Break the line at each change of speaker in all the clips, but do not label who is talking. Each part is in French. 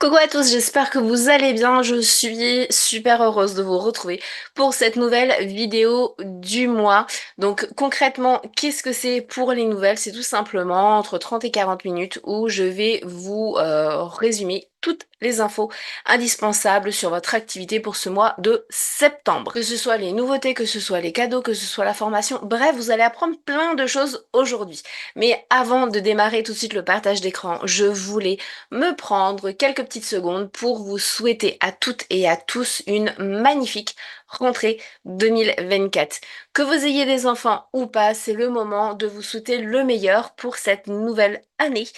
Coucou à tous, j'espère que vous allez bien. Je suis super heureuse de vous retrouver pour cette nouvelle vidéo du mois. Donc concrètement, qu'est-ce que c'est pour les nouvelles? C'est tout simplement entre 30 et 40 minutes où je vais vous résumer toutes les infos indispensables sur votre activité pour ce mois de septembre. Que ce soit les nouveautés, que ce soit les cadeaux, que ce soit la formation, bref, vous allez apprendre plein de choses aujourd'hui. Mais avant de démarrer tout de suite le partage d'écran, je voulais me prendre quelques petites secondes pour vous souhaiter à toutes et à tous une magnifique rentrée 2024. Que vous ayez des enfants ou pas, c'est le moment de vous souhaiter le meilleur pour cette nouvelle année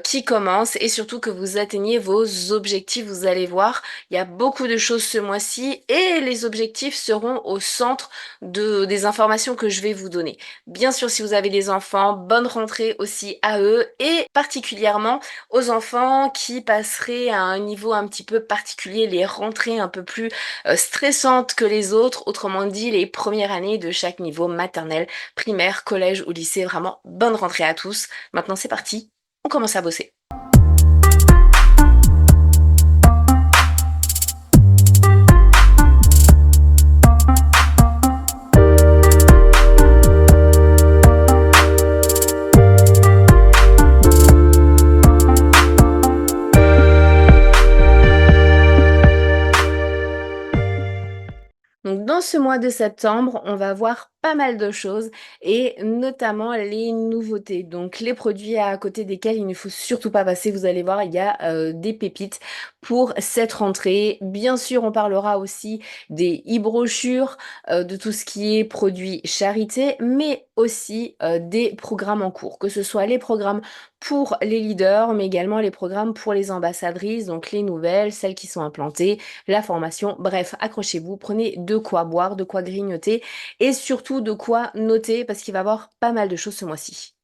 qui commence et surtout que vous atteigniez vos objectifs. Vous allez voir, il y a beaucoup de choses ce mois-ci et les objectifs seront au centre des informations que je vais vous donner. Bien sûr, si vous avez des enfants, bonne rentrée aussi à eux et particulièrement aux enfants qui passeraient à un niveau un petit peu particulier, les rentrées un peu plus stressantes que les autres, autrement dit les premières années de chaque niveau maternelle, primaire, collège ou lycée. Vraiment, bonne rentrée à tous. Maintenant, c'est parti, on commence à bosser. Donc dans ce mois de septembre, on va voir pas mal de choses et notamment les nouveautés. Donc les produits à côté desquels il ne faut surtout pas passer. Vous allez voir, il y a des pépites pour cette rentrée. Bien sûr, on parlera aussi des e-brochures, de tout ce qui est produits charité, mais aussi des programmes en cours, que ce soit les programmes pour les leaders, mais également les programmes pour les ambassadrices, donc les nouvelles, celles qui sont implantées, la formation. Bref, accrochez-vous, prenez de quoi boire, de quoi grignoter et surtout de quoi noter parce qu'il va y avoir pas mal de choses ce mois-ci.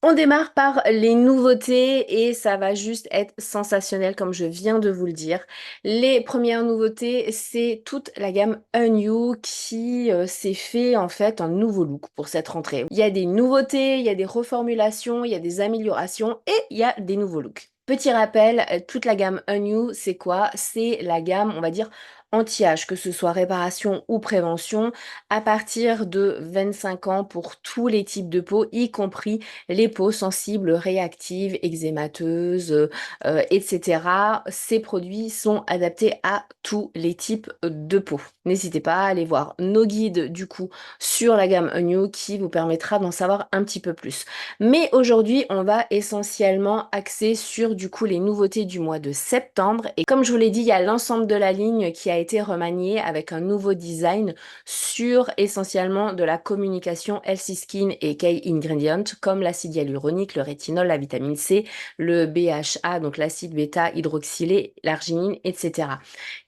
On démarre par les nouveautés et ça va juste être sensationnel comme je viens de vous le dire. Les premières nouveautés, c'est toute la gamme Unyu qui s'est fait en fait un nouveau look pour cette rentrée. Il y a des nouveautés, il y a des reformulations, il y a des améliorations et il y a des nouveaux looks. Petit rappel, toute la gamme Unyu, c'est quoi? C'est la gamme, on va dire, anti-âge, que ce soit réparation ou prévention, à partir de 25 ans pour tous les types de peau, y compris les peaux sensibles, réactives, eczémateuses, etc. Ces produits sont adaptés à tous les types de peau. N'hésitez pas à aller voir nos guides du coup sur la gamme New qui vous permettra d'en savoir un petit peu plus. Mais aujourd'hui, on va essentiellement axer sur du coup les nouveautés du mois de septembre. Et comme je vous l'ai dit, il y a l'ensemble de la ligne qui a été remaniée avec un nouveau design sur essentiellement de la communication Healthy Skin et Key Ingredient comme l'acide hyaluronique, le rétinol, la vitamine C, le BHA, donc l'acide bêta-hydroxylé, l'arginine, etc.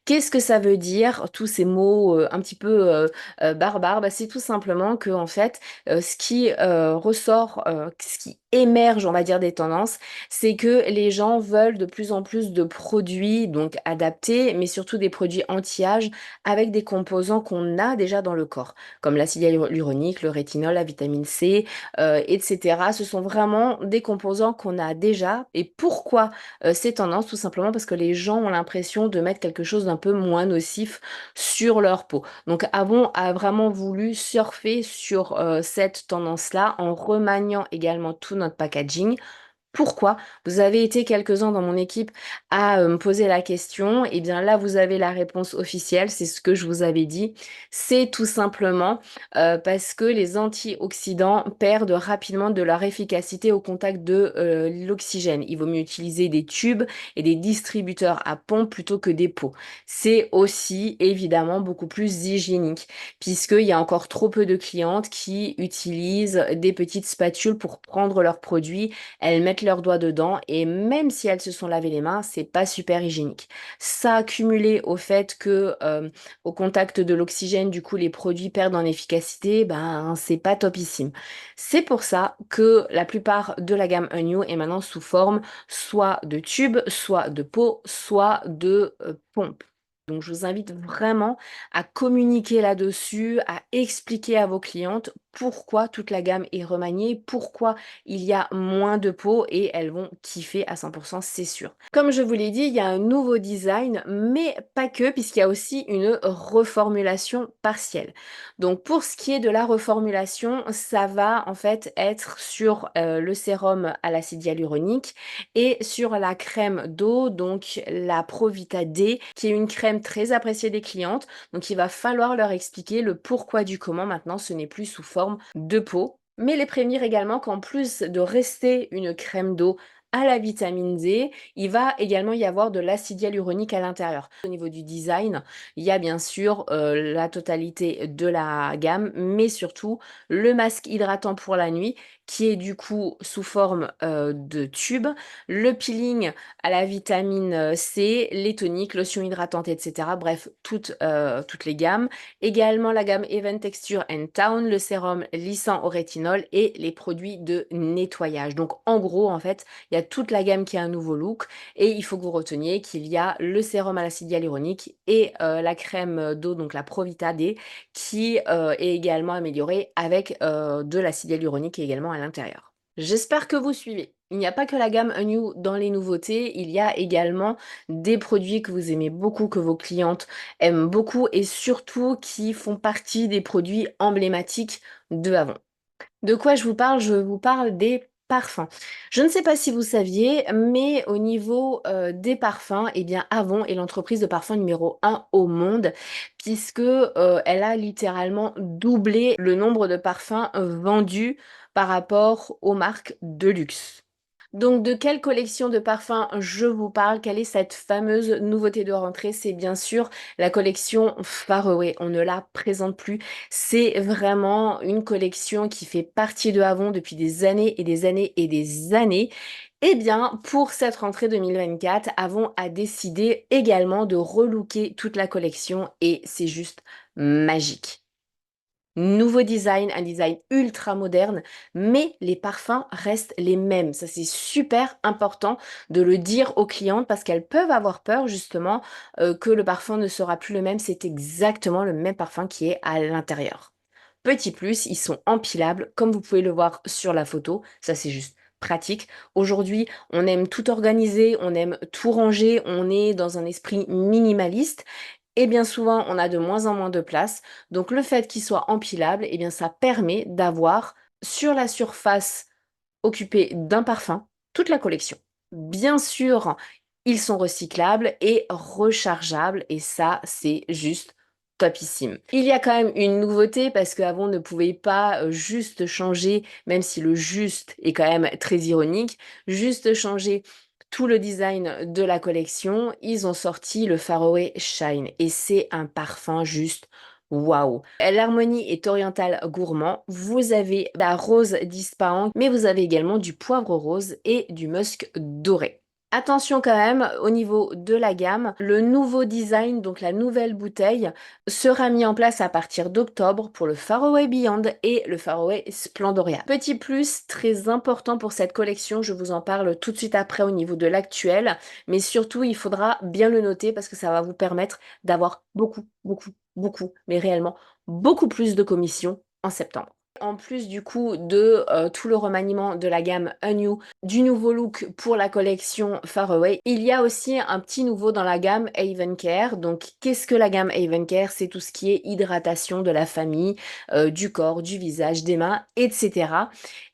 Qu'est-ce que ça veut dire, tous ces mots un petit peu barbares? Bah, c'est tout simplement que en fait, ce qui ressort, ce qui émerge, on va dire, des tendances, c'est que les gens veulent de plus en plus de produits donc adaptés, mais surtout des produits anti-âge avec des composants qu'on a déjà dans le corps, comme l'acide hyaluronique, le rétinol, la vitamine C, etc. Ce sont vraiment des composants qu'on a déjà. Et pourquoi ces tendances? Tout simplement parce que les gens ont l'impression de mettre quelque chose d'un peu moins nocif sur leur peau. Donc Avon a vraiment voulu surfer sur cette tendance-là en remaniant également tout notre packaging. Pourquoi? Vous avez été quelques-uns dans mon équipe à me poser la question. Et bien là, vous avez la réponse officielle, c'est ce que je vous avais dit. C'est tout simplement parce que les antioxydants perdent rapidement de leur efficacité au contact de l'oxygène. Il vaut mieux utiliser des tubes et des distributeurs à pompe plutôt que des pots. C'est aussi évidemment beaucoup plus hygiénique puisqu'il y a encore trop peu de clientes qui utilisent des petites spatules pour prendre leurs produits. Elles mettent leurs doigts dedans et même si elles se sont lavé les mains, c'est pas super hygiénique. Ça cumulé au fait que au contact de l'oxygène, du coup, les produits perdent en efficacité, ben c'est pas topissime. C'est pour ça que la plupart de la gamme Unyu est maintenant sous forme soit de tubes, soit de pots, soit de pompes. Donc, je vous invite vraiment à communiquer là-dessus, à expliquer à vos clientes pourquoi toute la gamme est remaniée, pourquoi il y a moins de peau et elles vont kiffer à 100%, c'est sûr. Comme je vous l'ai dit, il y a un nouveau design, mais pas que, puisqu'il y a aussi une reformulation partielle. Donc pour ce qui est de la reformulation, ça va en fait être sur le sérum à l'acide hyaluronique et sur la crème d'eau, donc la Provita D, qui est une crème très appréciée des clientes. Donc il va falloir leur expliquer le pourquoi du comment maintenant ce n'est plus sous forme de peau. Mais les prévenir également qu'en plus de rester une crème d'eau à la vitamine D, il va également y avoir de l'acide hyaluronique à l'intérieur. Au niveau du design, il y a bien sûr la totalité de la gamme, mais surtout le masque hydratant pour la nuit qui est du coup sous forme de tube, le peeling à la vitamine C, les toniques, lotions hydratantes, etc. Bref, toutes les gammes. Également la gamme Even Texture and Town, le sérum lissant au rétinol et les produits de nettoyage. Donc en gros, en fait, il y a toute la gamme qui a un nouveau look et il faut que vous reteniez qu'il y a le sérum à l'acide hyaluronique et la crème d'eau, donc la Provita D, qui est également améliorée avec de l'acide hyaluronique également à l'intérieur. J'espère que vous suivez. Il n'y a pas que la gamme New dans les nouveautés, il y a également des produits que vous aimez beaucoup, que vos clientes aiment beaucoup et surtout qui font partie des produits emblématiques de Avon. De quoi je vous parle? Je vous parle des parfums. Je ne sais pas si vous saviez, mais au niveau des parfums, eh bien Avon est l'entreprise de parfum numéro 1 au monde, puisque elle a littéralement doublé le nombre de parfums vendus par rapport aux marques de luxe. Donc de quelle collection de parfums je vous parle? Quelle est cette fameuse nouveauté de rentrée? C'est bien sûr la collection Faraway. On ne la présente plus. C'est vraiment une collection qui fait partie de Avon depuis des années et des années et des années. Eh bien, pour cette rentrée 2024, Avon a décidé également de relooker toute la collection et c'est juste magique. Nouveau design, un design ultra moderne, mais les parfums restent les mêmes. Ça, c'est super important de le dire aux clientes parce qu'elles peuvent avoir peur justement que le parfum ne sera plus le même. C'est exactement le même parfum qui est à l'intérieur. Petit plus, ils sont empilables, comme vous pouvez le voir sur la photo. Ça, c'est juste pratique. Aujourd'hui, on aime tout organiser, on aime tout ranger, on est dans un esprit minimaliste. Et bien souvent, on a de moins en moins de place. Donc le fait qu'il soit empilable, eh bien ça permet d'avoir sur la surface occupée d'un parfum toute la collection. Bien sûr, ils sont recyclables et rechargeables et ça, c'est juste topissime. Il y a quand même une nouveauté parce qu'avant on ne pouvait pas juste changer, même si le juste est quand même très ironique, juste changer tout le design de la collection. Ils ont sorti le Faraway Shine et c'est un parfum juste waouh! L'harmonie est orientale gourmand. Vous avez la rose d'Ispahan, mais vous avez également du poivre rose et du musc doré. Attention quand même, au niveau de la gamme, le nouveau design, donc la nouvelle bouteille, sera mis en place à partir d'octobre pour le Faraway Beyond et le Faraway Splendoria. Petit plus très important pour cette collection, je vous en parle tout de suite après au niveau de l'actuel, mais surtout il faudra bien le noter parce que ça va vous permettre d'avoir beaucoup, mais réellement beaucoup plus de commissions en septembre. En plus du coup de tout le remaniement de la gamme New, du nouveau look pour la collection Faraway, il y a aussi un petit nouveau dans la gamme Haven Care. Donc qu'est-ce que la gamme Haven Care? C'est tout ce qui est hydratation de la famille, du corps, du visage, des mains, etc.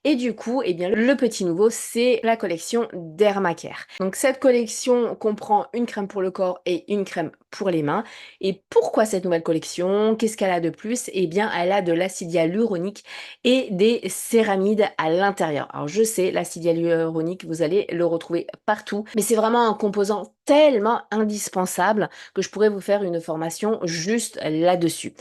Et du coup, eh bien, le petit nouveau, c'est la collection Dermacare. Donc cette collection comprend une crème pour le corps et une crème pour les mains. Et pourquoi cette nouvelle collection? Qu'est-ce qu'elle a de plus? Eh bien, elle a de l'acide hyaluronique et des céramides à l'intérieur. Alors je sais, l'acide hyaluronique, vous allez le retrouver partout, mais c'est vraiment un composant tellement indispensable que je pourrais vous faire une formation juste là-dessus.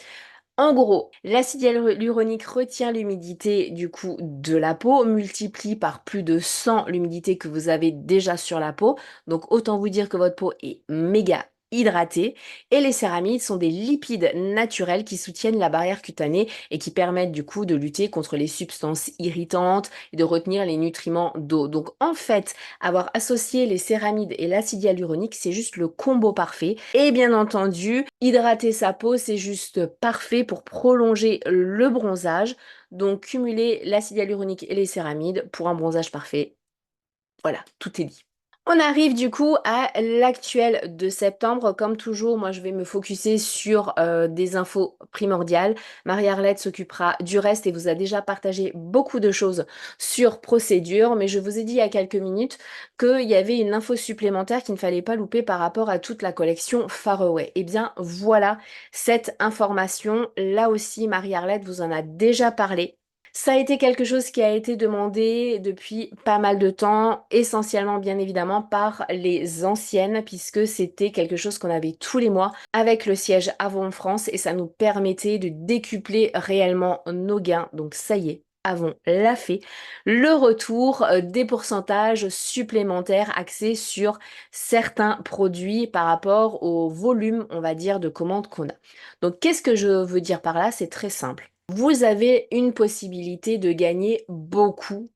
En gros, l'acide hyaluronique retient l'humidité du coup de la peau, multiplie par plus de 100 l'humidité que vous avez déjà sur la peau. Donc autant vous dire que votre peau est méga hydratés et les céramides sont des lipides naturels qui soutiennent la barrière cutanée et qui permettent du coup de lutter contre les substances irritantes et de retenir les nutriments d'eau. Donc en fait, avoir associé les céramides et l'acide hyaluronique, c'est juste le combo parfait. Et bien entendu, hydrater sa peau, c'est juste parfait pour prolonger le bronzage. Donc cumuler l'acide hyaluronique et les céramides pour un bronzage parfait. Voilà, tout est dit. On arrive du coup à l'actuel de septembre. Comme toujours, moi je vais me focuser sur des infos primordiales. Marie-Arlette s'occupera du reste et vous a déjà partagé beaucoup de choses sur procédure. Mais je vous ai dit il y a quelques minutes qu'il y avait une info supplémentaire qu'il ne fallait pas louper par rapport à toute la collection Faraway. Eh bien voilà cette information. Là aussi, Marie-Arlette vous en a déjà parlé. Ça a été quelque chose qui a été demandé depuis pas mal de temps, essentiellement bien évidemment par les anciennes, puisque c'était quelque chose qu'on avait tous les mois avec le siège Avon France et ça nous permettait de décupler réellement nos gains. Donc ça y est. Avon l'a fait, le retour des pourcentages supplémentaires axés sur certains produits par rapport au volume, on va dire, de commandes qu'on a. Donc qu'est-ce que je veux dire par là? C'est très simple. Vous avez une possibilité de gagner beaucoup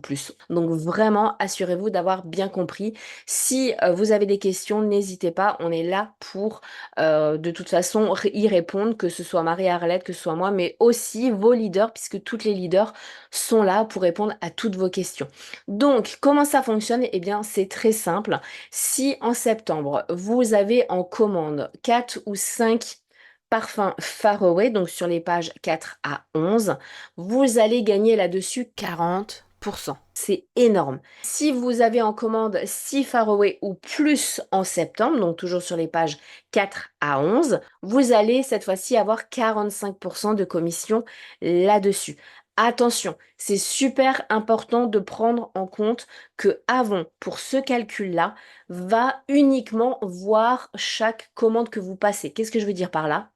plus. Donc vraiment, assurez-vous d'avoir bien compris. Si vous avez des questions, n'hésitez pas, on est là pour de toute façon y répondre, que ce soit Marie-Arlette, que ce soit moi, mais aussi vos leaders, puisque toutes les leaders sont là pour répondre à toutes vos questions. Donc, comment ça fonctionne? Eh bien, c'est très simple. Si en septembre, vous avez en commande 4 ou 5 parfum Faraway, donc sur les pages 4 à 11, vous allez gagner là-dessus 40%. C'est énorme. Si vous avez en commande 6 Faraway ou plus en septembre, donc toujours sur les pages 4 à 11, vous allez cette fois-ci avoir 45% de commission là-dessus. Attention, c'est super important de prendre en compte que Avon, pour ce calcul-là, va uniquement voir chaque commande que vous passez. Qu'est-ce que je veux dire par là?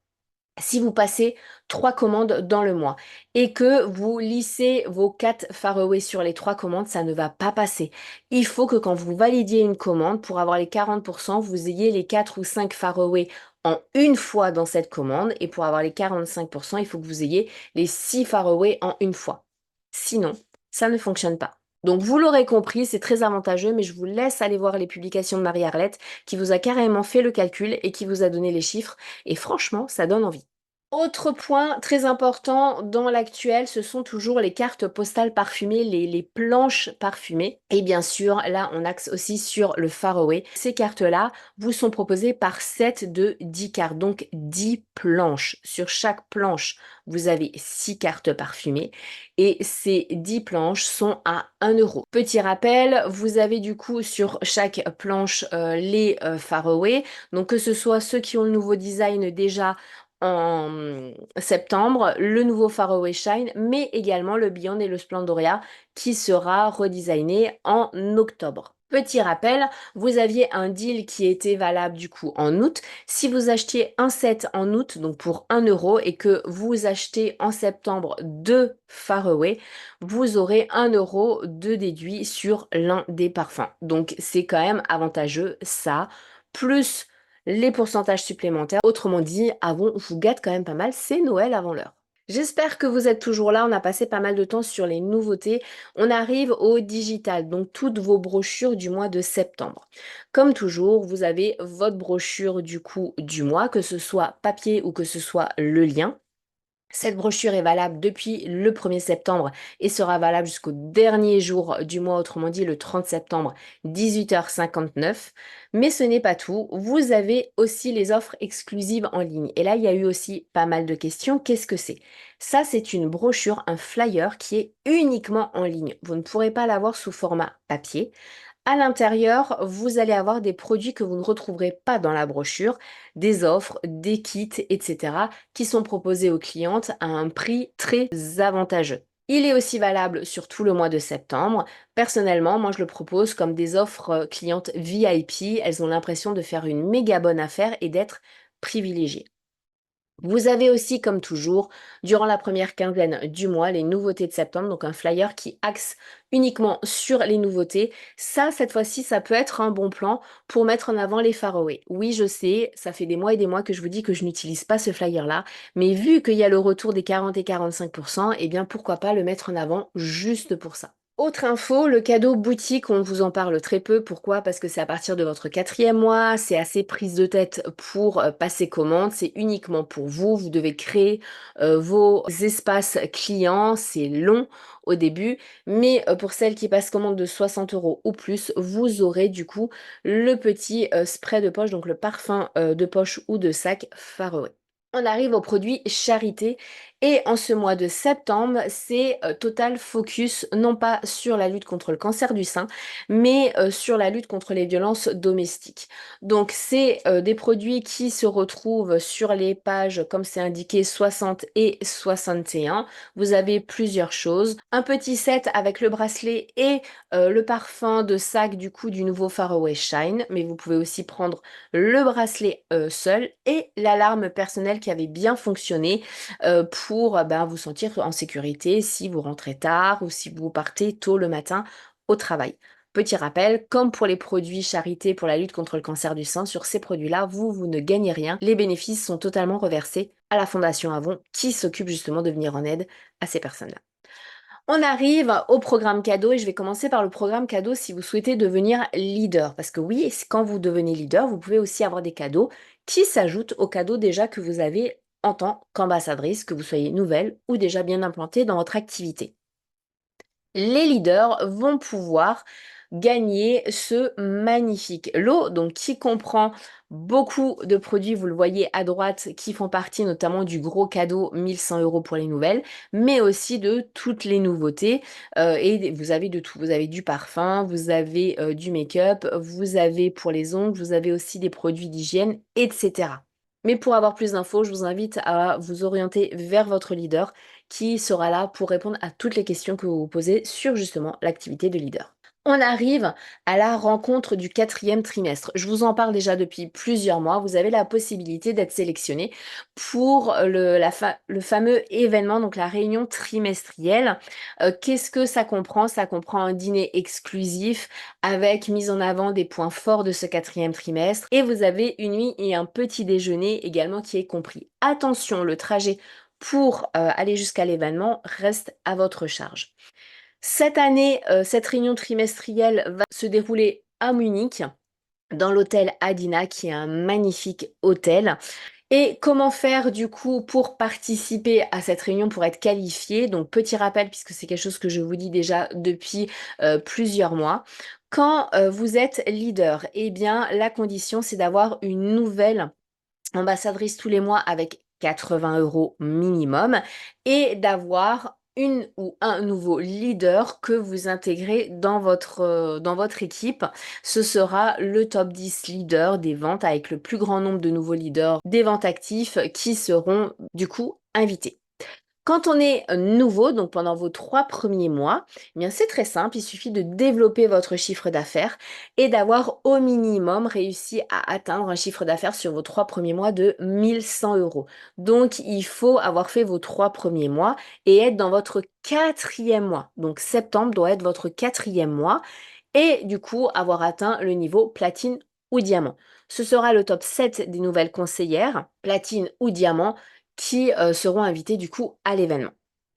Si vous passez 3 commandes dans le mois et que vous lissez vos 4 Faraway sur les 3 commandes, ça ne va pas passer. Il faut que quand vous validiez une commande, pour avoir les 40%, vous ayez les 4 ou 5 Faraway en une fois dans cette commande et pour avoir les 45%, il faut que vous ayez les 6 Faraway en une fois. Sinon, ça ne fonctionne pas. Donc vous l'aurez compris, c'est très avantageux, mais je vous laisse aller voir les publications de Marie-Arlette qui vous a carrément fait le calcul et qui vous a donné les chiffres. Et franchement, ça donne envie. Autre point très important dans l'actuel, ce sont toujours les cartes postales parfumées, les planches parfumées. Et bien sûr, là, on axe aussi sur le Faraway. Ces cartes-là vous sont proposées par set de 10 cartes, donc 10 planches. Sur chaque planche, vous avez 6 cartes parfumées et ces 10 planches sont à 1 euro. Petit rappel, vous avez du coup sur chaque planche les Faraway, donc que ce soit ceux qui ont le nouveau design déjà en septembre, le nouveau Faraway Shine, mais également le Beyond et le Splendoria qui sera redesigné en octobre. Petit rappel, vous aviez un deal qui était valable du coup en août. Si vous achetiez un set en août, donc pour 1 euro, et que vous achetez en septembre 2 Faraway, vous aurez 1 euro de déduit sur l'un des parfums. Donc c'est quand même avantageux ça, plus les pourcentages supplémentaires. Autrement dit, Avon vous gâte quand même pas mal, c'est Noël avant l'heure. J'espère que vous êtes toujours là, on a passé pas mal de temps sur les nouveautés. On arrive au digital, donc toutes vos brochures du mois de septembre. Comme toujours, vous avez votre brochure du coup du mois, que ce soit papier ou que ce soit le lien. Cette brochure est valable depuis le 1er septembre et sera valable jusqu'au dernier jour du mois, autrement dit le 30 septembre, 18h59. Mais ce n'est pas tout, vous avez aussi les offres exclusives en ligne. Et là, il y a eu aussi pas mal de questions. Qu'est-ce que c'est? Ça, c'est une brochure, un flyer qui est uniquement en ligne. Vous ne pourrez pas l'avoir sous format papier. À l'intérieur, vous allez avoir des produits que vous ne retrouverez pas dans la brochure, des offres, des kits, etc., qui sont proposés aux clientes à un prix très avantageux. Il est aussi valable sur tout le mois de septembre. Personnellement, moi je le propose comme des offres clientes VIP. Elles ont l'impression de faire une méga bonne affaire et d'être privilégiées. Vous avez aussi, comme toujours, durant la première quinzaine du mois, les nouveautés de septembre, donc un flyer qui axe uniquement sur les nouveautés. Ça, cette fois-ci, ça peut être un bon plan pour mettre en avant les Faroé. Oui, je sais, ça fait des mois et des mois que je vous dis que je n'utilise pas ce flyer-là, mais vu qu'il y a le retour des 40 et 45%, eh bien pourquoi pas le mettre en avant juste pour ça. Autre info, le cadeau boutique, on vous en parle très peu. Pourquoi? Parce que c'est à partir de votre quatrième mois, c'est assez prise de tête pour passer commande, c'est uniquement pour vous. Vous devez créer vos espaces clients, c'est long au début, mais pour celles qui passent commande de 60 euros ou plus, vous aurez du coup le petit spray de poche, donc le parfum de poche ou de sac Faroé. On arrive au produit charité et en ce mois de septembre, c'est total focus non pas sur la lutte contre le cancer du sein, mais sur la lutte contre les violences domestiques. Donc c'est des produits qui se retrouvent sur les pages comme c'est indiqué 60 et 61. Vous avez plusieurs choses. Un petit set avec le bracelet et le parfum de sac du coup du nouveau Faraway Shine, mais vous pouvez aussi prendre le bracelet seul et l'alarme personnelle qui avait bien fonctionné pour ben, vous sentir en sécurité si vous rentrez tard ou si vous partez tôt le matin au travail. Petit rappel, comme pour les produits charité pour la lutte contre le cancer du sein, sur ces produits-là, vous ne gagnez rien. Les bénéfices sont totalement reversés à la Fondation Avon qui s'occupe justement de venir en aide à ces personnes-là. On arrive au programme cadeau et je vais commencer par le programme cadeau si vous souhaitez devenir leader. Parce que oui, quand vous devenez leader, vous pouvez aussi avoir des cadeaux qui s'ajoutent aux cadeaux déjà que vous avez en tant qu'ambassadrice, que vous soyez nouvelle ou déjà bien implantée dans votre activité. Les leaders vont pouvoir gagner ce magnifique lot, donc qui comprend beaucoup de produits, vous le voyez à droite, qui font partie notamment du gros cadeau 1100 euros pour les nouvelles, mais aussi de toutes les nouveautés. Et vous avez de tout. Vous avez du parfum, vous avez du make-up, vous avez pour les ongles, vous avez aussi des produits d'hygiène, etc. Mais pour avoir plus d'infos, je vous invite à vous orienter vers votre leader qui sera là pour répondre à toutes les questions que vous vous posez sur justement l'activité de leader. On arrive à la rencontre du quatrième trimestre. Je vous en parle déjà depuis plusieurs mois. Vous avez la possibilité d'être sélectionné pour le fameux événement, donc la réunion trimestrielle. Qu'est-ce que ça comprend? Ça comprend un dîner exclusif avec mise en avant des points forts de ce quatrième trimestre. Et vous avez une nuit et un petit déjeuner également qui est compris. Attention, le trajet pour aller jusqu'à l'événement reste à votre charge. Cette année, cette réunion trimestrielle va se dérouler à Munich, dans l'hôtel Adina, qui est un magnifique hôtel. Et comment faire du coup pour participer à cette réunion, pour être qualifié? Donc petit rappel, puisque c'est quelque chose que je vous dis déjà depuis plusieurs mois. Quand vous êtes leader, eh bien la condition c'est d'avoir une nouvelle ambassadrice tous les mois avec 80 euros minimum et d'avoir une ou un nouveau leader que vous intégrez dans votre équipe. Ce sera le top 10 leader des ventes avec le plus grand nombre de nouveaux leaders des ventes actifs qui seront du coup invités. Quand on est nouveau, donc pendant vos 3 premiers mois, eh bien c'est très simple, il suffit de développer votre chiffre d'affaires et d'avoir au minimum réussi à atteindre un chiffre d'affaires sur vos 3 premiers mois de 1100 euros. Donc il faut avoir fait vos 3 premiers mois et être dans votre quatrième mois. Donc septembre doit être votre quatrième mois et du coup avoir atteint le niveau platine ou diamant. Ce sera le top 7 des nouvelles conseillères, platine ou diamant, qui seront invitées du coup à l'événement.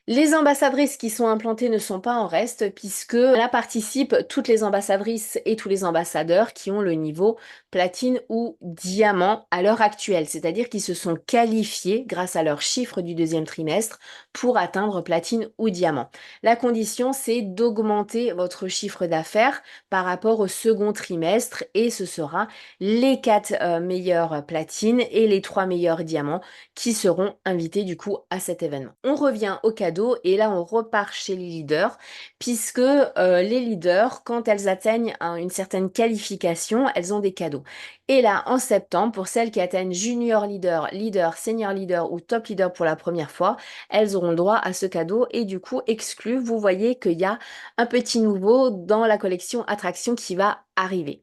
Les ambassadrices qui sont implantées ne sont pas en reste puisque là participent toutes les ambassadrices et tous les ambassadeurs qui ont le niveau platine ou diamant à l'heure actuelle, c'est-à-dire qui se sont qualifiés grâce à leurs chiffres du deuxième trimestre pour atteindre platine ou diamant. La condition, c'est d'augmenter votre chiffre d'affaires par rapport au second trimestre et ce sera les 4 meilleures platines et les 3 meilleurs diamants qui seront invités du coup à cet événement. On revient au cadeau et là on repart chez les leaders puisque les leaders, quand elles atteignent une certaine qualification, elles ont des cadeaux. Et là en septembre, pour celles qui atteignent junior leader, leader, senior leader ou top leader pour la première fois, elles auront le droit à ce cadeau et du coup exclu, vous voyez qu'il y a un petit nouveau dans la collection attraction qui va arriver.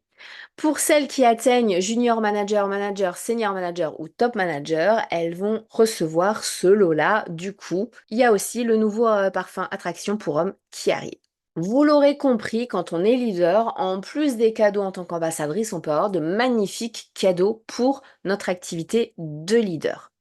Pour celles qui atteignent junior manager, manager, senior manager ou top manager, elles vont recevoir ce lot-là. Du coup, il y a aussi le nouveau parfum Attraction pour hommes qui arrive. Vous l'aurez compris, quand on est leader, en plus des cadeaux en tant qu'ambassadrice, on peut avoir de magnifiques cadeaux pour notre activité de leader.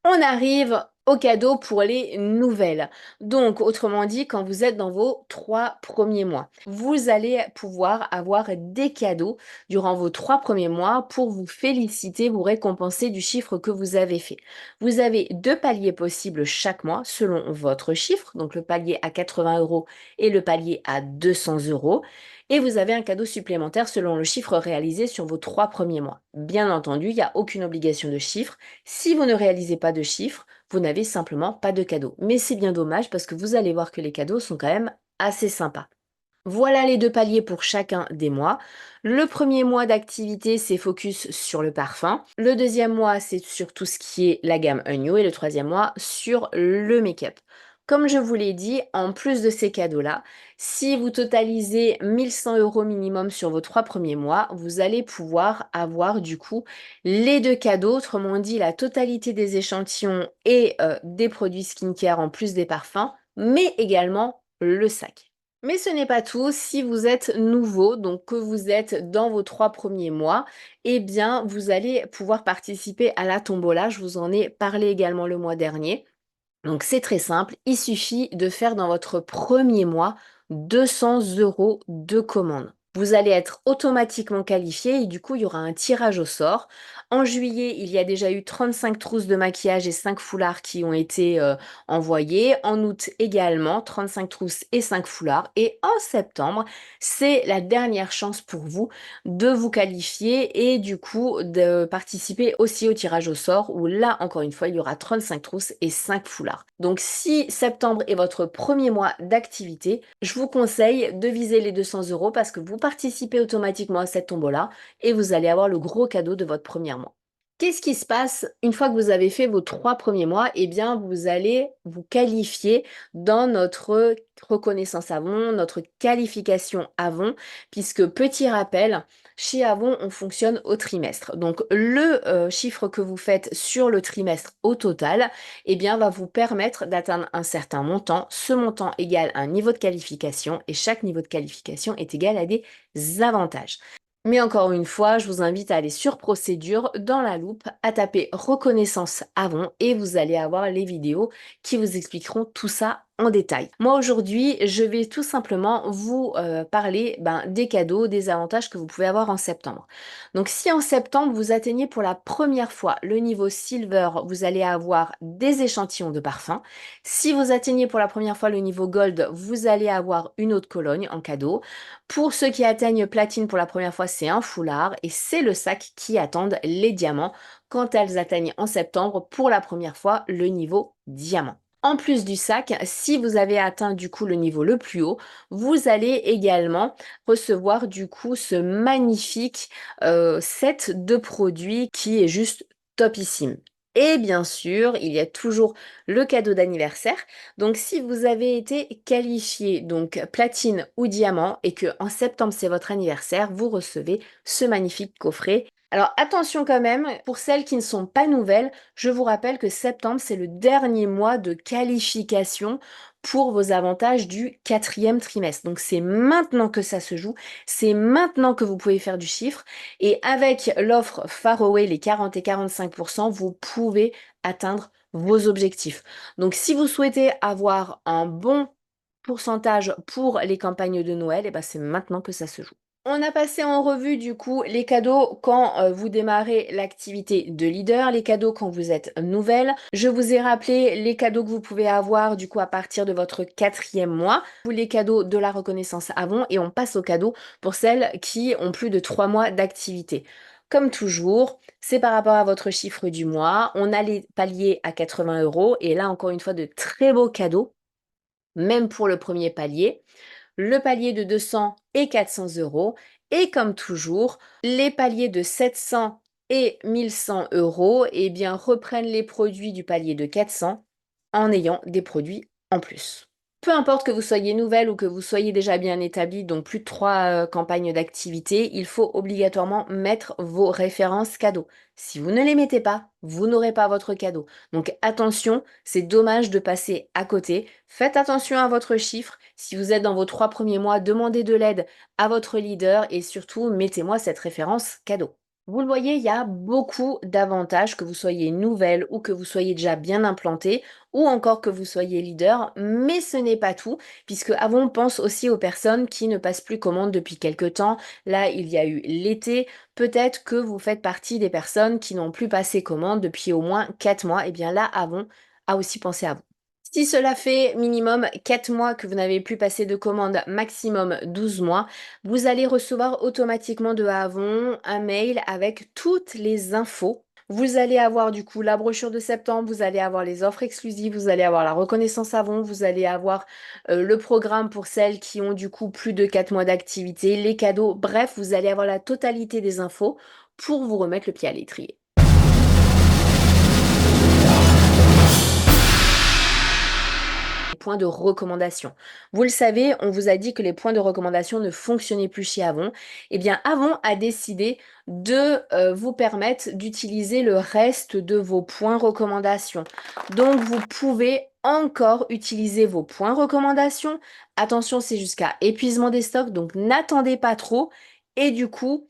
On arrive aux cadeaux pour les nouvelles. Donc, autrement dit, quand vous êtes dans vos 3 premiers mois, vous allez pouvoir avoir des cadeaux durant vos 3 premiers mois pour vous féliciter, vous récompenser du chiffre que vous avez fait. Vous avez 2 paliers possibles chaque mois selon votre chiffre, donc le palier à 80 euros et le palier à 200 euros. Et vous avez un cadeau supplémentaire selon le chiffre réalisé sur vos 3 premiers mois. Bien entendu, il n'y a aucune obligation de chiffre. Si vous ne réalisez pas de chiffres, vous n'avez simplement pas de cadeau. Mais c'est bien dommage parce que vous allez voir que les cadeaux sont quand même assez sympas. Voilà les 2 paliers pour chacun des mois. Le premier mois d'activité, c'est focus sur le parfum. Le deuxième mois, c'est sur tout ce qui est la gamme Unyo. Et le troisième mois, sur le make-up. Comme je vous l'ai dit, en plus de ces cadeaux-là, si vous totalisez 1100 euros minimum sur vos 3 premiers mois, vous allez pouvoir avoir du coup les 2 cadeaux, autrement dit la totalité des échantillons et des produits skincare en plus des parfums, mais également le sac. Mais ce n'est pas tout. Si vous êtes nouveau, donc que vous êtes dans vos 3 premiers mois, eh bien, vous allez pouvoir participer à la tombola. Je vous en ai parlé également le mois dernier. Donc, c'est très simple. Il suffit de faire dans votre premier mois 200 euros de commande. Vous allez être automatiquement qualifié et du coup, il y aura un tirage au sort. En juillet, il y a déjà eu 35 trousses de maquillage et 5 foulards qui ont été envoyés. En août également, 35 trousses et 5 foulards. Et en septembre, c'est la dernière chance pour vous de vous qualifier et du coup de participer aussi au tirage au sort où là, encore une fois, il y aura 35 trousses et 5 foulards. Donc si septembre est votre premier mois d'activité, je vous conseille de viser les 200 euros parce que vous participez automatiquement à cette tombola et vous allez avoir le gros cadeau de votre premier mois. Qu'est-ce qui se passe une fois que vous avez fait vos 3 premiers mois? Eh bien, vous allez vous qualifier dans notre reconnaissance Avon, notre qualification Avon, puisque petit rappel, chez Avon, on fonctionne au trimestre. Donc, le chiffre que vous faites sur le trimestre au total, eh bien, va vous permettre d'atteindre un certain montant. Ce montant égale un niveau de qualification et chaque niveau de qualification est égal à des avantages. Mais encore une fois, je vous invite à aller sur procédure dans la loupe, à taper reconnaissance Avon et vous allez avoir les vidéos qui vous expliqueront tout ça en détail. Moi aujourd'hui, je vais tout simplement vous parler des cadeaux, des avantages que vous pouvez avoir en septembre. Donc si en septembre vous atteignez pour la première fois le niveau silver, vous allez avoir des échantillons de parfum. Si vous atteignez pour la première fois le niveau gold, vous allez avoir une autre Cologne en cadeau. Pour ceux qui atteignent platine pour la première fois, c'est un foulard et c'est le sac qui attendent les diamants quand elles atteignent en septembre pour la première fois le niveau diamant. En plus du sac, si vous avez atteint du coup le niveau le plus haut, vous allez également recevoir du coup ce magnifique set de produits qui est juste topissime. Et bien sûr, il y a toujours le cadeau d'anniversaire. Donc si vous avez été qualifié donc platine ou diamant et que en septembre c'est votre anniversaire, vous recevez ce magnifique coffret. Alors attention quand même, pour celles qui ne sont pas nouvelles, je vous rappelle que septembre c'est le dernier mois de qualification pour vos avantages du 4e trimestre. Donc c'est maintenant que ça se joue, c'est maintenant que vous pouvez faire du chiffre et avec l'offre Faraway, les 40 et 45%, vous pouvez atteindre vos objectifs. Donc si vous souhaitez avoir un bon pourcentage pour les campagnes de Noël, et ben c'est maintenant que ça se joue. On a passé en revue du coup les cadeaux quand vous démarrez l'activité de leader, les cadeaux quand vous êtes nouvelle. Je vous ai rappelé les cadeaux que vous pouvez avoir du coup à partir de votre 4e mois, ou les cadeaux de la reconnaissance Avon et on passe aux cadeaux pour celles qui ont plus de 3 mois d'activité. Comme toujours, c'est par rapport à votre chiffre du mois. On a les paliers à 80 euros et là encore une fois de très beaux cadeaux, même pour le premier palier le palier de 200 et 400 euros. Et comme toujours, les paliers de 700 et 1100 euros eh bien, reprennent les produits du palier de 400 en ayant des produits en plus. Peu importe que vous soyez nouvelle ou que vous soyez déjà bien établie, donc plus de 3 campagnes d'activité, il faut obligatoirement mettre vos références cadeaux. Si vous ne les mettez pas, vous n'aurez pas votre cadeau. Donc attention, c'est dommage de passer à côté. Faites attention à votre chiffre. Si vous êtes dans vos 3 premiers mois, demandez de l'aide à votre leader et surtout mettez-moi cette référence cadeau. Vous le voyez, il y a beaucoup d'avantages que vous soyez nouvelle ou que vous soyez déjà bien implanté ou encore que vous soyez leader, mais ce n'est pas tout, puisque avant on pense aussi aux personnes qui ne passent plus commande depuis quelque temps. Là, il y a eu l'été. Peut-être que vous faites partie des personnes qui n'ont plus passé commande depuis au moins 4 mois. Et bien là, Avon a aussi pensé à vous. Si cela fait minimum 4 mois que vous n'avez plus passé de commande, maximum 12 mois, vous allez recevoir automatiquement de Avon un mail avec toutes les infos. Vous allez avoir du coup la brochure de septembre, vous allez avoir les offres exclusives, vous allez avoir la reconnaissance Avon, vous allez avoir le programme pour celles qui ont du coup plus de 4 mois d'activité, les cadeaux, bref, vous allez avoir la totalité des infos pour vous remettre le pied à l'étrier. Les points de recommandation. Vous le savez, on vous a dit que les points de recommandation ne fonctionnaient plus chez Avon. Eh bien, Avon a décidé de vous permettre d'utiliser le reste de vos points recommandation. Donc, vous pouvez encore utiliser vos points recommandation. Attention, c'est jusqu'à épuisement des stocks, donc n'attendez pas trop. Et du coup,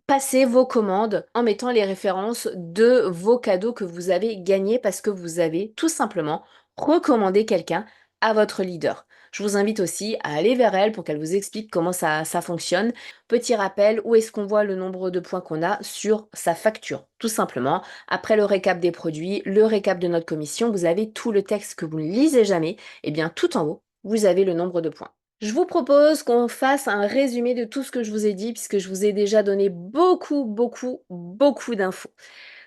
passez vos commandes en mettant les références de vos cadeaux que vous avez gagnés parce que vous avez tout simplement recommandé quelqu'un à votre leader. Je vous invite aussi à aller vers elle pour qu'elle vous explique comment ça fonctionne. Petit rappel, où est-ce qu'on voit le nombre de points qu'on a sur sa facture? Tout simplement, après le récap des produits, le récap de notre commission, vous avez tout le texte que vous ne lisez jamais, et bien tout en haut, vous avez le nombre de points. Je vous propose qu'on fasse un résumé de tout ce que je vous ai dit, puisque je vous ai déjà donné beaucoup d'infos.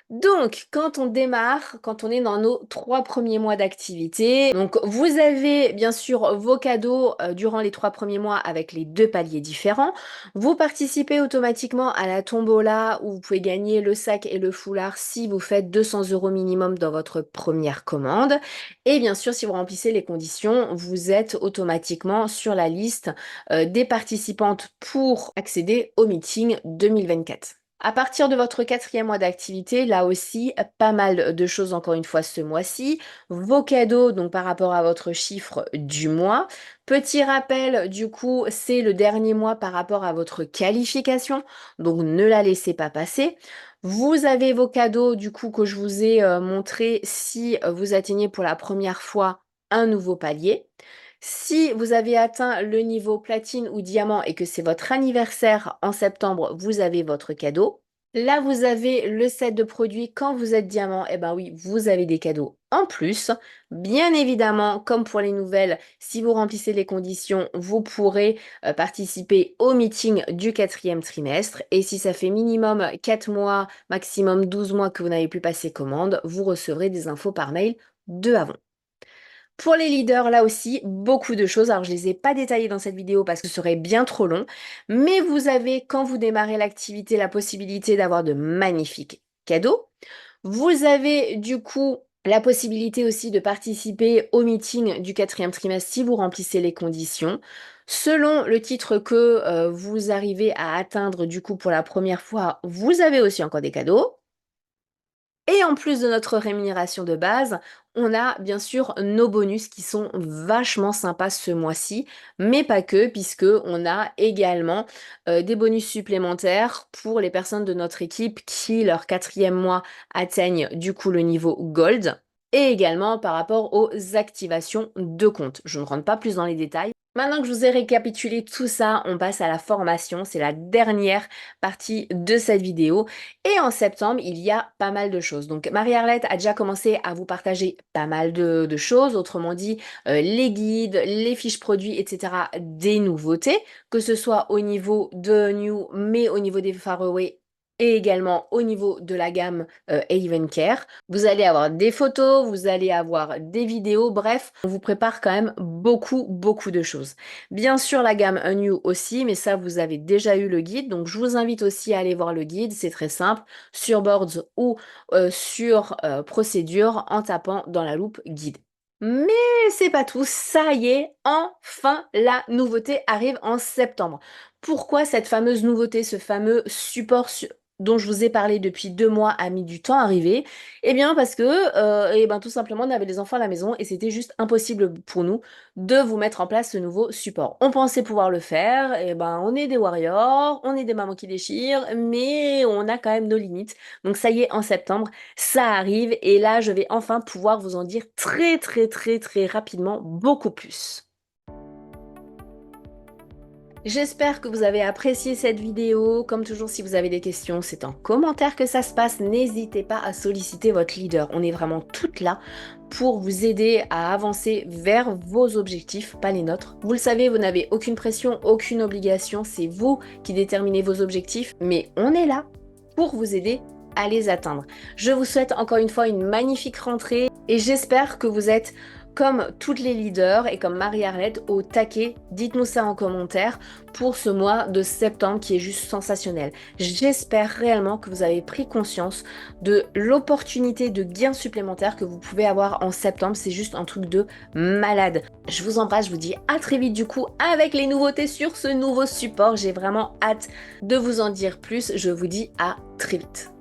Donc, quand on démarre, quand on est dans nos 3 premiers mois d'activité, donc vous avez bien sûr vos cadeaux durant les 3 premiers mois avec les 2 paliers différents. Vous participez automatiquement à la tombola où vous pouvez gagner le sac et le foulard si vous faites 200 € minimum dans votre première commande. Et bien sûr, si vous remplissez les conditions, vous êtes automatiquement sur la liste des participantes pour accéder au meeting 2024. À partir de votre 4e mois d'activité, là aussi, pas mal de choses encore une fois ce mois-ci. Vos cadeaux, donc par rapport à votre chiffre du mois. Petit rappel, du coup, c'est le dernier mois par rapport à votre qualification, donc ne la laissez pas passer. Vous avez vos cadeaux, du coup, que je vous ai montré si vous atteignez pour la première fois un nouveau palier. Si vous avez atteint le niveau platine ou diamant et que c'est votre anniversaire en septembre, vous avez votre cadeau. Là, vous avez le set de produits. Quand vous êtes diamant, eh ben oui, vous avez des cadeaux en plus. Bien évidemment, comme pour les nouvelles, si vous remplissez les conditions, vous pourrez participer au meeting du 4e trimestre. Et si ça fait minimum 4 mois, maximum 12 mois que vous n'avez plus passé commande, vous recevrez des infos par mail de avant. Pour les leaders, là aussi, beaucoup de choses. Alors, je ne les ai pas détaillées dans cette vidéo parce que ce serait bien trop long. Mais vous avez, quand vous démarrez l'activité, la possibilité d'avoir de magnifiques cadeaux. Vous avez du coup la possibilité aussi de participer au meeting du 4e trimestre si vous remplissez les conditions. Selon le titre que vous arrivez à atteindre du coup pour la première fois, vous avez aussi encore des cadeaux. Et en plus de notre rémunération de base, on a bien sûr nos bonus qui sont vachement sympas ce mois-ci, mais pas que, puisque on a également des bonus supplémentaires pour les personnes de notre équipe qui, leur 4e mois, atteignent du coup le niveau Gold, et également par rapport aux activations de compte. Je ne rentre pas plus dans les détails. Maintenant que je vous ai récapitulé tout ça, on passe à la formation. C'est la dernière partie de cette vidéo. Et en septembre, il y a pas mal de choses. Donc, Marie-Arlette a déjà commencé à vous partager pas mal de choses, autrement dit, les guides, les fiches produits, etc., des nouveautés, que ce soit au niveau de New, mais au niveau des Faraway et également au niveau de la gamme Haven Care. Vous allez avoir des photos, vous allez avoir des vidéos, bref, on vous prépare quand même beaucoup de choses. Bien sûr, la gamme New aussi, mais ça, vous avez déjà eu le guide, donc je vous invite aussi à aller voir le guide, c'est très simple, sur Boards ou sur Procédure en tapant dans la loupe guide. Mais c'est pas tout, ça y est, enfin la nouveauté arrive en septembre. Pourquoi cette fameuse nouveauté, ce fameux support dont je vous ai parlé depuis 2 mois a mis du temps à arriver? Eh bien parce que, eh ben, tout simplement, on avait les enfants à la maison et c'était juste impossible pour nous de vous mettre en place ce nouveau support. On pensait pouvoir le faire, et ben on est des warriors, on est des mamans qui déchirent, mais on a quand même nos limites. Donc ça y est, en septembre, ça arrive et là, je vais enfin pouvoir vous en dire très, très, très, très rapidement beaucoup plus. J'espère que vous avez apprécié cette vidéo. Comme toujours, si vous avez des questions, c'est en commentaire que ça se passe. N'hésitez pas à solliciter votre leader. On est vraiment toutes là pour vous aider à avancer vers vos objectifs, pas les nôtres. Vous le savez, vous n'avez aucune pression, aucune obligation. C'est vous qui déterminez vos objectifs, mais on est là pour vous aider à les atteindre. Je vous souhaite encore une fois une magnifique rentrée et j'espère que vous êtes comme toutes les leaders et comme Marie-Arlette au taquet. Dites-nous ça en commentaire pour ce mois de septembre qui est juste sensationnel. J'espère réellement que vous avez pris conscience de l'opportunité de gains supplémentaires que vous pouvez avoir en septembre. C'est juste un truc de malade. Je vous embrasse, je vous dis à très vite du coup avec les nouveautés sur ce nouveau support. J'ai vraiment hâte de vous en dire plus. Je vous dis à très vite.